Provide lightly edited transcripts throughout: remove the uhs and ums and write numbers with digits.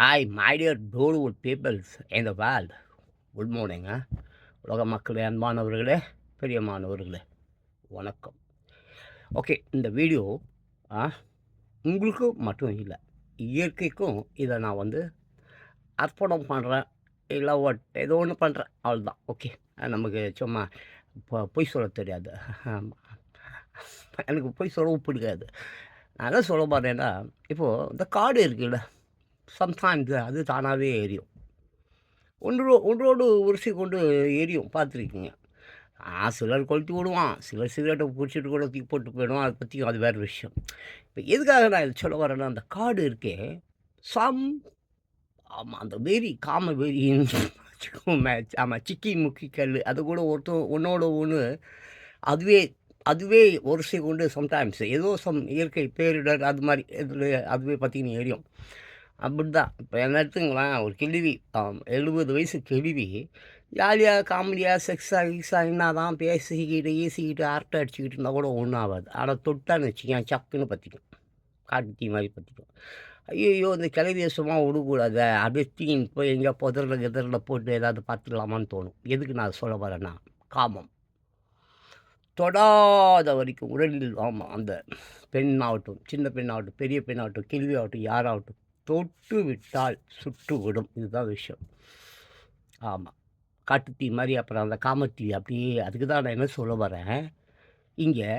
Hi, my dear beautiful peoples in the world. Good morning. உலக மக்களே, அன்பானவர்களே, பிரியமானவர்களே, வணக்கம். ஓகே, இந்த வீடியோ ஆ உங்களுக்கு மட்டும் இல்லை, இயற்கைக்கும் இதை நான் அர்ப்பணம் பண்ணுறேன். இல்லை ஏதோ ஒன்று பண்ணுறேன், அவ்வளோதான். ஓகே, நமக்கு சும்மா பொய் சொல்ல தெரியாது. எனக்கு பொய் சொல்லவும் பிடிக்காது. நான் என்ன சொல்ல போகிறேன்னா, இப்போது இந்த காடு இருக்குல்ல, சம்டைம்ஸ் அது தானாகவே எரியும். ஒன்றோடு உரசி கொண்டு எரியும், பார்த்துருக்கீங்க. சிலர் கொளுத்தி விடுவான், சிலர் சிகரெட்டை பிடிச்சிட்டு கூட தூக்கி போட்டு போயிடுவான். அதை பற்றி அது வேறு விஷயம். இப்போ எதுக்காக நான் இதை சொல்ல வரேன்னா, அந்த காடு இருக்கே, சம் ஆமாம், அந்த வெறி, காம வெறின்னு வச்சுக்கோமே. ஆமாம், சிக்கி முக்கி கல், அது கூட ஒன்றோட ஒன்று அதுவே அதுவே உரசி கொண்டு சம்டைம்ஸ் ஏதோ இயற்கை பேரிடர் அது மாதிரி இதில் அதுவே பார்த்தீங்கன்னா எரியும். அப்படிதான். இப்போ என்ன எடுத்துங்களேன், ஒரு கிழவி 70 வயசு கிழவி ஜாலியாக காமெடியாக செக்ஸாக என்ன தான் பேசிக்கிட்டு ஈசிக்கிட்டு அரட்டை அடிச்சுக்கிட்டு இருந்தால் கூட ஒன்றும் ஆகாது. ஆனால் தொட்டான்னு வச்சுக்கேன், சக்குன்னு பற்றிக்கும், காட்டு தீ மாதிரி பற்றிக்கும். ஐயோ, இந்த கிளவியை சும்மா விடக்கூடாது, அப்படியே தீன் போய் எங்கேயோ கிதறில் போட்டு ஏதாவது பார்த்துக்கலாமான்னு தோணும். எதுக்கு நான் சொல்ல வரேன்னா, காமம் தொடாத வரைக்கும் உடலில், ஆமாம், அந்த பெண்ணாகட்டும், சின்ன பெண்ணாகட்டும், பெரிய பெண்ணாகட்டும், கிழவி ஆகட்டும், யாராகட்டும், தொட்டு விட்டால் சுட்டுவிடும். இதுதான் விஷயம். ஆமாம், காட்டுத்தீ மாதிரி. அப்புறம் அந்த காமத்தீ அப்படியே. அதுக்கு தான் நான் என்ன சொல்ல வரேன், இங்கே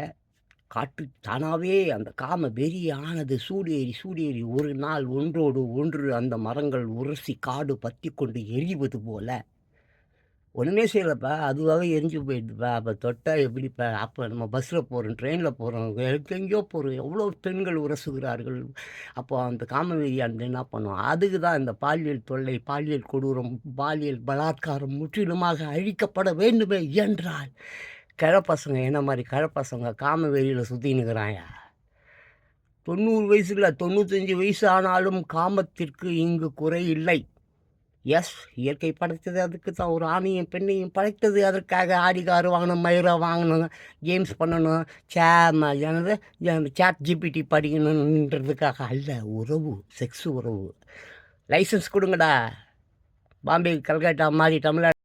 காட்டு தானாகவே அந்த காம வெறி ஆனது சூடேறி ஒரு நாள் ஒன்றோடு ஒன்று அந்த மரங்கள் உரசி காடு பற்றி கொண்டு எரிவது போல ஒன்றுமே செய்யலப்பா, அதுவாகவே எரிஞ்சு போயிடுதுப்பா. அப்போ தொட்டால் எப்படிப்பா? அப்போ நம்ம பஸ்ஸில் போகிறோம், ட்ரெயினில் போகிறோம், எங்கெங்கேயோ போகிறோம், எவ்வளோ பெண்கள் உரசுகிறார்கள். அப்போ அந்த காமவெறியானது என்ன பண்ணும்? அதுக்கு தான் இந்த பாலியல் தொல்லை, பாலியல் கொடூரம், பாலியல் பலாத்காரம் முற்றிலுமாக அழிக்கப்பட வேண்டுமே என்றால், கிழப்பசங்க என்ன மாதிரி கிழப்பசங்க காமவெறியில் சுற்றினுக்கிறாயா? 90 வயசு இல்லை, 95 வயசு ஆனாலும் காமத்திற்கு இங்கு குறை இல்லை. எஸ், இயற்கை படைத்தது அதுக்கு தான். ஒரு ஆணையும் பெண்ணையும் படைத்தது அதற்காக. ஆடிகாரு வாங்கணும், மயிரா வாங்கணும், கேம்ஸ் பண்ணணும், என்னது சாட் ஜிபிடி படிக்கணுன்றதுக்காக அல்ல. உறவு, செக்ஸ் உறவு. லைசன்ஸ் கொடுங்கடா. பாம்பே, கல்கட்டா மாதிரி தமிழ்நாடு